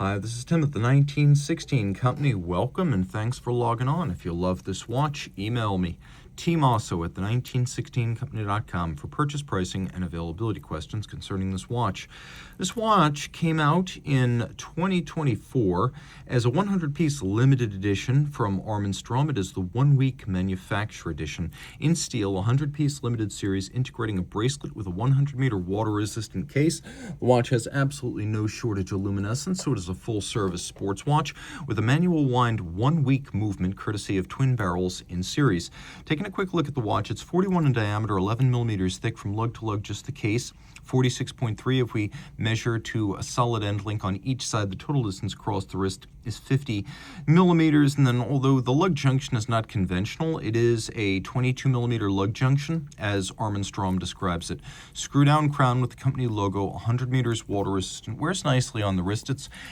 Hi, this is Tim at the 1916 Company. Welcome and thanks for logging on. If you love this watch, email me, Team Mosso at the 1916company.com for purchase pricing and availability questions concerning this watch. This watch came out in 2024 as a 100-piece limited edition from Armin Strom. It is the one-week manufacturer edition in steel, 100-piece limited series integrating a bracelet with a 100-meter water-resistant case. The watch has absolutely no shortage of luminescence, so it is a full-service sports watch with a manual wind one-week movement courtesy of twin barrels in series. Taking a quick look at the watch, it's 41 in diameter, 11 millimeters thick from lug to lug, just the case. 46.3 if we measure to a solid end link on each side. The total distance across the wrist is 50 millimeters, and then although the lug junction is not conventional, it is a 22 millimeter lug junction as Armin Strom describes it. Screw down crown with the company logo, 100 meters water resistant, wears nicely on the wrist.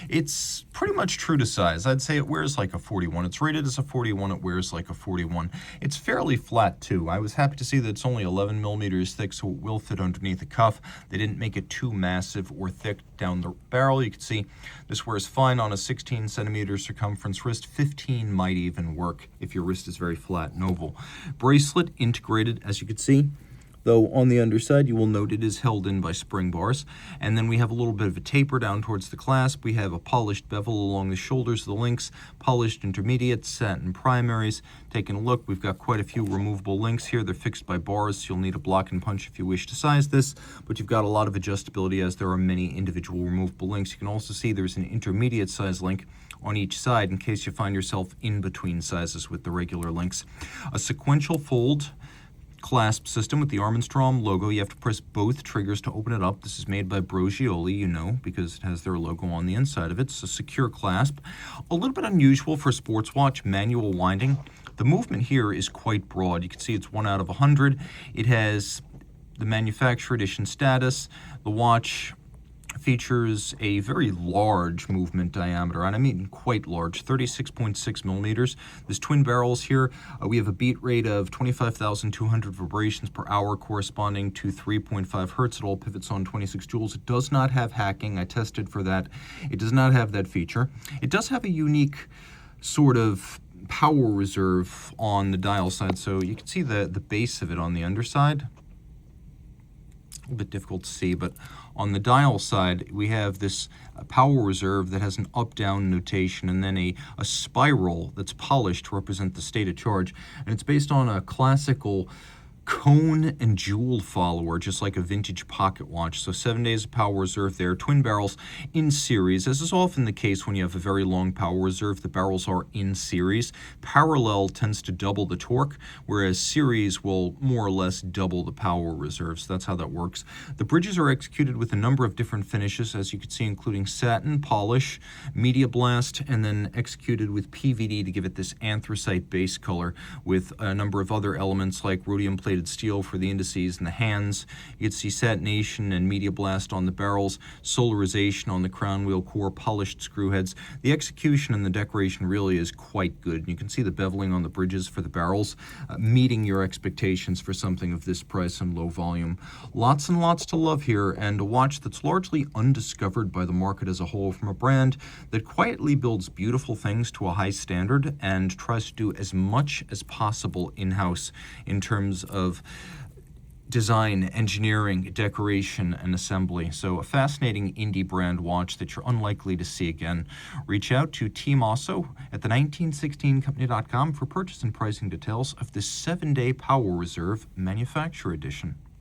It's pretty much true to size. I'd say it wears like a 41. It's rated as a 41, it wears like a 41. It's fairly flat too. I was happy to see that it's only 11 millimeters thick, so it will fit underneath the cuff. They didn't make it too massive or thick down the barrel. You can see this wears fine on a 16 centimeter circumference wrist. 15 might even work if your wrist is very flat and oval. Bracelet integrated, as you can see, though on the underside you will note it is held in by spring bars. And then we have a little bit of a taper down towards the clasp. We have a polished bevel along the shoulders of the links, polished intermediates, satin primaries. Taking a look, we've got quite a few removable links here. They're fixed by bars, so you'll need a block and punch if you wish to size this, but you've got a lot of adjustability as there are many individual removable links. You can also see there's an intermediate size link on each side in case you find yourself in between sizes with the regular links. A sequential fold clasp system with the Armin Strom logo. You have to press both triggers to open it up. This is made by Brogioli, you know, because it has their logo on the inside of it. It's a secure clasp. A little bit unusual for a sports watch, manual winding. The movement here is quite broad. You can see it's 1 out of 100. It has the manufacturer edition status. The watch features a very large movement diameter, and I mean quite large, 36.6 millimeters. There's twin barrels here. We have a beat rate of 25,200 vibrations per hour, corresponding to 3.5 hertz. It all pivots on 26 joules. It does not have hacking. I tested for that. It does not have that feature. It does have a unique sort of power reserve on the dial side, so you can see the base of it on the underside. A little bit difficult to see, but on the dial side, we have this power reserve that has an up-down notation and then a spiral that's polished to represent the state of charge. And it's based on a classical cone and jewel follower, just like a vintage pocket watch. So 7 days of power reserve there. Twin barrels in series. As is often the case when you have a very long power reserve, the barrels are in series. Parallel tends to double the torque, whereas series will more or less double the power reserve. So that's how that works. The bridges are executed with a number of different finishes, as you can see, including satin, polish, media blast, and then executed with PVD to give it this anthracite base color, with a number of other elements like rhodium plated steel for the indices and the hands. You can see satination and media blast on the barrels, solarization on the crown wheel core, polished screw heads. The execution and the decoration really is quite good. And you can see the beveling on the bridges for the barrels, meeting your expectations for something of this price and low volume. Lots and lots to love here, and a watch that's largely undiscovered by the market as a whole, from a brand that quietly builds beautiful things to a high standard and tries to do as much as possible in-house in terms of design, engineering, decoration, and assembly. So a fascinating indie brand watch that you're unlikely to see again. Reach out to Team Mosso at the 1916company.com for purchase and pricing details of this 7-day Power Reserve Manufacturer Edition.